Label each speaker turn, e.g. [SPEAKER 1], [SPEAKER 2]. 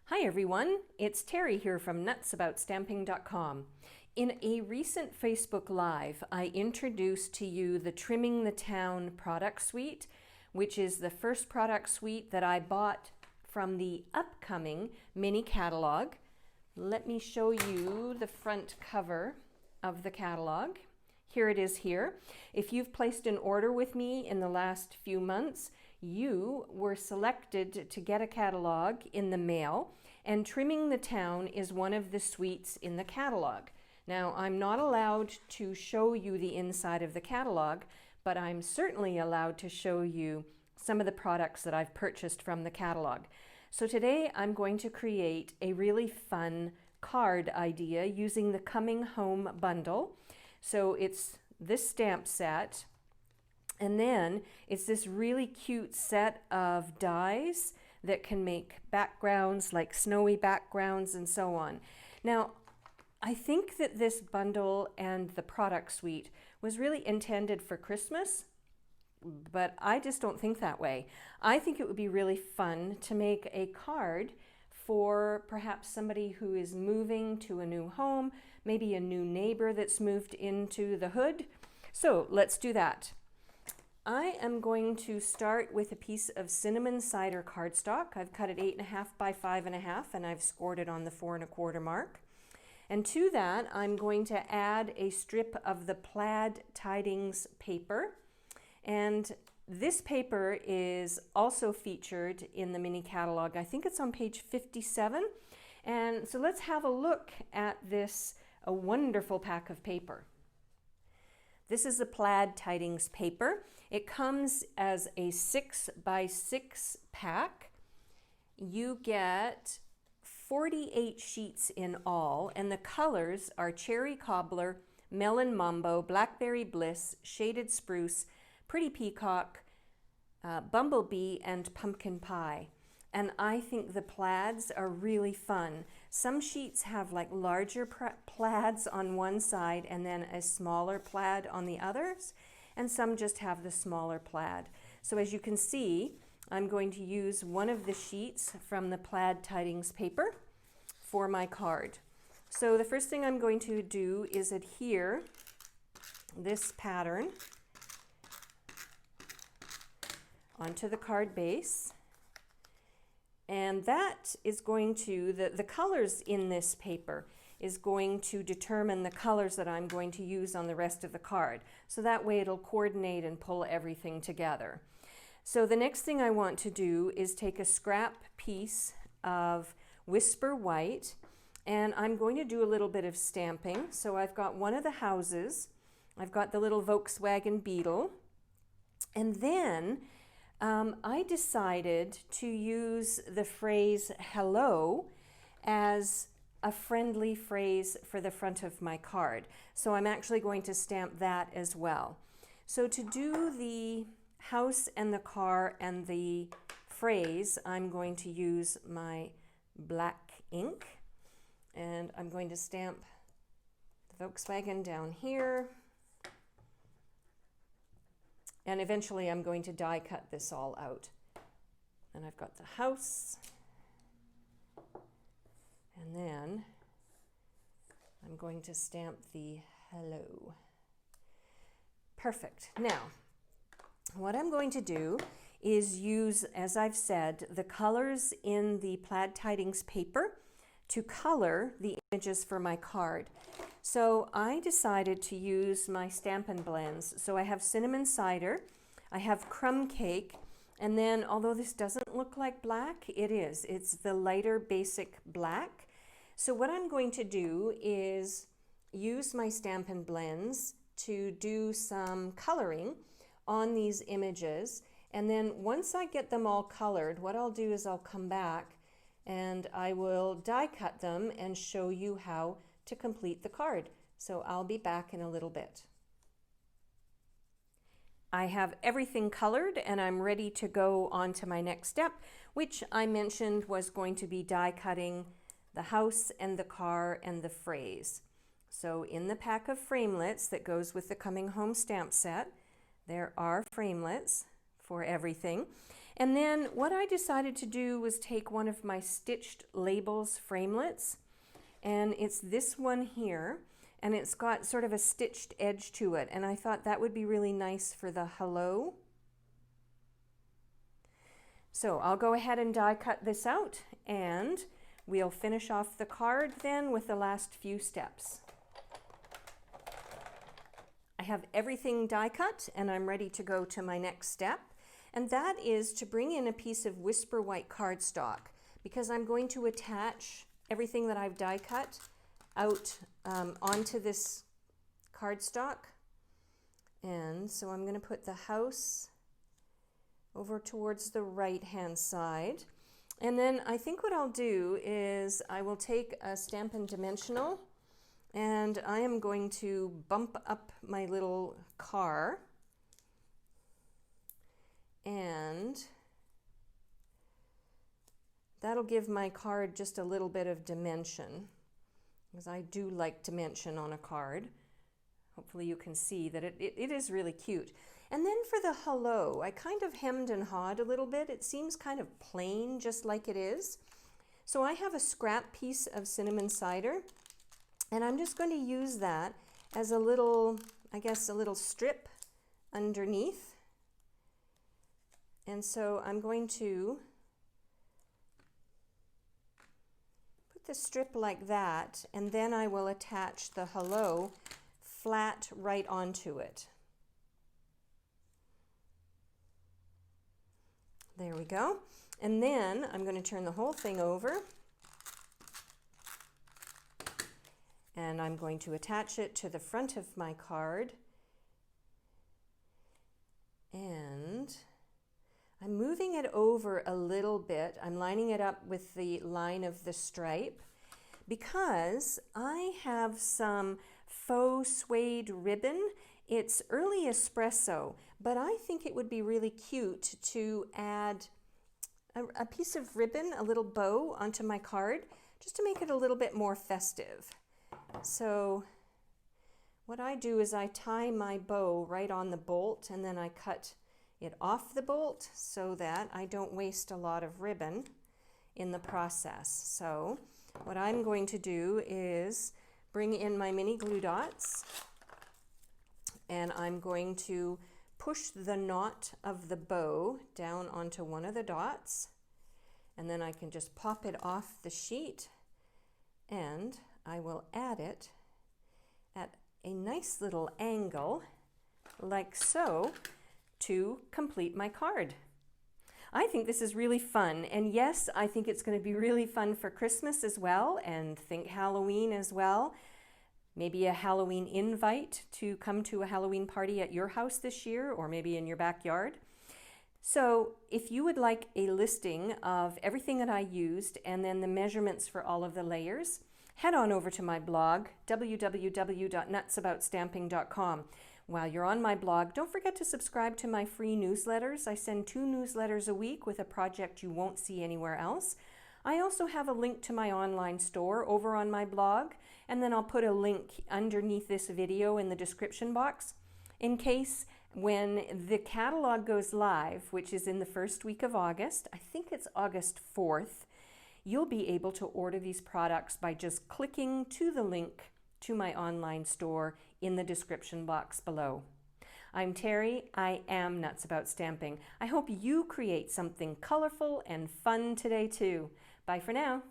[SPEAKER 1] Hi everyone, it's Terry here from nutsaboutsstamping.com. In a recent Facebook Live, I introduced to you the Trimming the Town product suite, which is the first product suite that I bought from the upcoming mini catalog. Let me show you the front cover of the catalog. Here it is here. If you've placed an order with me in the last few months, you were selected to get a catalog in the mail, and Trimming the Town is one of the suites in the catalog. Now, I'm not allowed to show you the inside of the catalog, but I'm certainly allowed to show you some of the products that I've purchased from the catalog. So today I'm going to create a really fun card idea using the Coming Home bundle. So it's this stamp set, and then it's this really cute set of dies that can make backgrounds like snowy backgrounds and so on. Now, I think that this bundle and the product suite was really intended for Christmas, but I just don't think that way. I think it would be really fun to make a card for perhaps somebody who is moving to a new home, maybe a new neighbor that's moved into the hood. So let's do that. I am going to start with a piece of cinnamon cider cardstock. I've cut it 8.5 by 5.5, and I've scored it on the 4.25 mark. And to that, I'm going to add a strip of the Plaid Tidings paper. And this paper is also featured in the mini catalog. I think it's on page 57. And so let's have a look at this, a wonderful pack of paper. This is the Plaid Tidings paper. It comes as a 6 by 6 pack. You get 48 sheets in all, and the colors are Cherry Cobbler, Melon Mambo, Blackberry Bliss, Shaded Spruce, Pretty Peacock, Bumblebee, and Pumpkin Pie. And I think the plaids are really fun. Some sheets have like larger plaids on one side and then a smaller plaid on the others, and some just have the smaller plaid. So as you can see, I'm going to use one of the sheets from the Plaid Tidings paper for my card. So the first thing I'm going to do is adhere this pattern onto the card base. And that is going to, the colors in this paper is going to determine the colors that I'm going to use on the rest of the card. So that way it'll coordinate and pull everything together. So the next thing I want to do is take a scrap piece of Whisper White, and I'm going to do a little bit of stamping. So I've got one of the houses, I've got the little Volkswagen Beetle, and then I decided to use the phrase hello as a friendly phrase for the front of my card. So I'm actually going to stamp that as well. So to do the house and the car and the phrase, I'm going to use my black ink, and I'm going to stamp the Volkswagen down here. And eventually I'm going to die cut this all out. And I've got the house. And then I'm going to stamp the hello. Perfect. Now, what I'm going to do is use, as I've said, the colors in the Plaid Tidings paper to color the images for my card. So I decided to use my Stampin' Blends. So I have cinnamon cider, I have crumb cake, and then although this doesn't look like black, it is. It's the lighter basic black. So what I'm going to do is use my Stampin' Blends to do some coloring on these images. And then once I get them all colored, what I'll do is I'll come back and I will die cut them and show you how to complete the card. So I'll be back in a little bit. I have everything colored and I'm ready to go on to my next step, which I mentioned was going to be die cutting the house and the car and the phrase. So in the pack of framelits that goes with the Coming Home stamp set, there are framelits for everything. And then what I decided to do was take one of my stitched labels framelits, and it's this one here, and it's got sort of a stitched edge to it, and I thought that would be really nice for the hello. So I'll go ahead and die cut this out, and we'll finish off the card then with the last few steps. I have everything die cut, and I'm ready to go to my next step, and that is to bring in a piece of Whisper White cardstock, because I'm going to attach everything that I've die cut out onto this cardstock. And so I'm going to put the house over towards the right hand side, and then I think what I'll do is I will take a Stampin' Dimensional, and I am going to bump up my little car, and that'll give my card just a little bit of dimension, because I do like dimension on a card. Hopefully you can see that it is really cute. And then for the hello, I kind of hemmed and hawed a little bit. It seems kind of plain, just like it is. So I have a scrap piece of cinnamon cider, and I'm just going to use that as a little, I guess, a little strip underneath. And so I'm going to put the strip like that, and then I will attach the hello flat right onto it. There we go. And then I'm going to turn the whole thing over, and I'm going to attach it to the front of my card. And I'm moving it over a little bit. I'm lining it up with the line of the stripe because I have some faux suede ribbon. It's early espresso, but I think it would be really cute to add a piece of ribbon, a little bow onto my card, just to make it a little bit more festive. So what I do is I tie my bow right on the bolt, and then I cut it off the bolt so that I don't waste a lot of ribbon in the process. So what I'm going to do is bring in my mini glue dots, and I'm going to push the knot of the bow down onto one of the dots, and then I can just pop it off the sheet, and I will add it at a nice little angle like so to complete my card. I think this is really fun, and yes, I think it's going to be really fun for Christmas as well, and think Halloween as well. Maybe a Halloween invite to come to a Halloween party at your house this year, or maybe in your backyard. So if you would like a listing of everything that I used and then the measurements for all of the layers, head on over to my blog, www.nutsaboutstamping.com. While you're on my blog, don't forget to subscribe to my free newsletters. I send 2 newsletters a week with a project you won't see anywhere else. I also have a link to my online store over on my blog, and then I'll put a link underneath this video in the description box in case when the catalog goes live, which is in the first week of August, I think it's August 4th, you'll be able to order these products by just clicking to the link to my online store in the description box below. I'm Terry. I am Nuts About Stamping. I hope you create something colorful and fun today too. Bye for now.